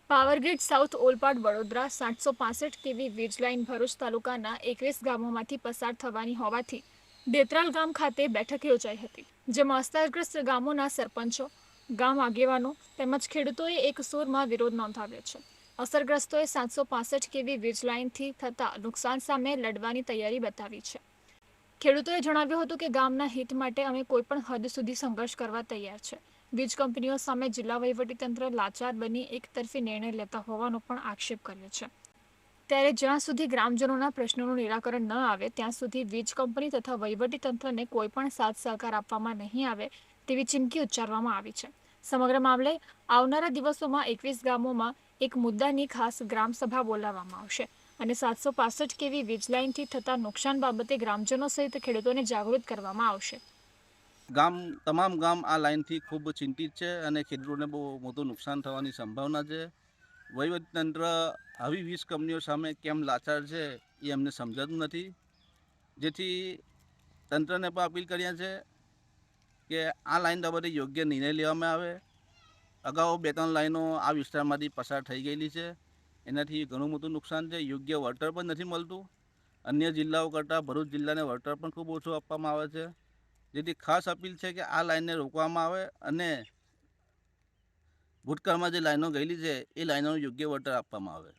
Power Grid south Olpad Vadodara 765 કેવી વીજ line Bharuch તાલુકાના 21 ગામોમાંથી પસાર થવાની હોવાથી દેત્રાલ ગામ ખાતે બેઠક યોજાઈ હતી, જેમાં અસરગ્રસ્ત ગામોના સરપંચો, ગામ આગેવાનો તેમજ ખેડૂતોએ એક સૂરમાં વિરોધ નોંધાવ્યો છે. અસરગ્રસ્તોએ 765 કેવી વીજ લાઇનથી થતા નુકસાન સામે લડવાની તૈયારી બતાવી છે. ખેડૂતોએ જણાવ્યું હતું કે ગામના હિત માટે અમે કોઈપણ હદ સુધી સંઘર્ષ કરવા તૈયાર છે. વીજ કંપનીઓ સામે જિલ્લા વહીવટીતંત્ર લાચાર બની એકતરફી નિર્ણય લેતા હોવાનો પણ આક્ષેપ કર્યો છે. ત્યારે જ્યાં સુધી ગ્રામજનોના પ્રશ્નોનું નિરાકરણ ન આવે ત્યાં સુધી વીજ કંપની તથા વહીવટીતંત્રને કોઈપણ સાથ સહકાર આપવામાં નહીં આવે તેવી ચીમકી ઉચ્ચારવામાં આવી છે. સમગ્ર મામલે આવનારા દિવસોમાં 21 ગામોમાં એક મુદ્દાની ખાસ ગ્રામસભા બોલાવવામાં આવશે અને 765 કેવી વીજ લાઇનથી થતા નુકસાન બાબતે ગ્રામજનો સહિત ખેડૂતોને જાગૃત કરવામાં આવશે. તમામ ગામ આ લાઇનથી ખૂબ ચિંતિત છે અને ખેડૂતોને બહુ મોટું નુકસાન થવાની સંભાવના છે. વહીવટીતંત્ર આવી વીજ કંપનીઓ સામે કેમ લાચાર છે એ અમને સમજાતું નથી, જેથી તંત્રને પણ અપીલ કર્યા છે કે આ લાઇન બાબતે યોગ્ય નિર્ણય લેવામાં આવે. અગાઉ 2-3 લાઇનો આ વિસ્તારમાંથી પસાર થઈ ગયેલી છે, એનાથી ઘણું મોટું નુકસાન છે. યોગ્ય વળતર પણ નથી મળતું. અન્ય જિલ્લાઓ કરતાં ભરૂચ જિલ્લાને વળતર પણ ખૂબ ઓછું આપવામાં આવે છે, જેથી ખાસ અપીલ છે કે આ લાઇનને રોકવામાં આવે અને ભૂતકાળમાં જે લાઈનો ગયેલી છે એ લાઈનોનું યોગ્ય વળતર આપવામાં આવે.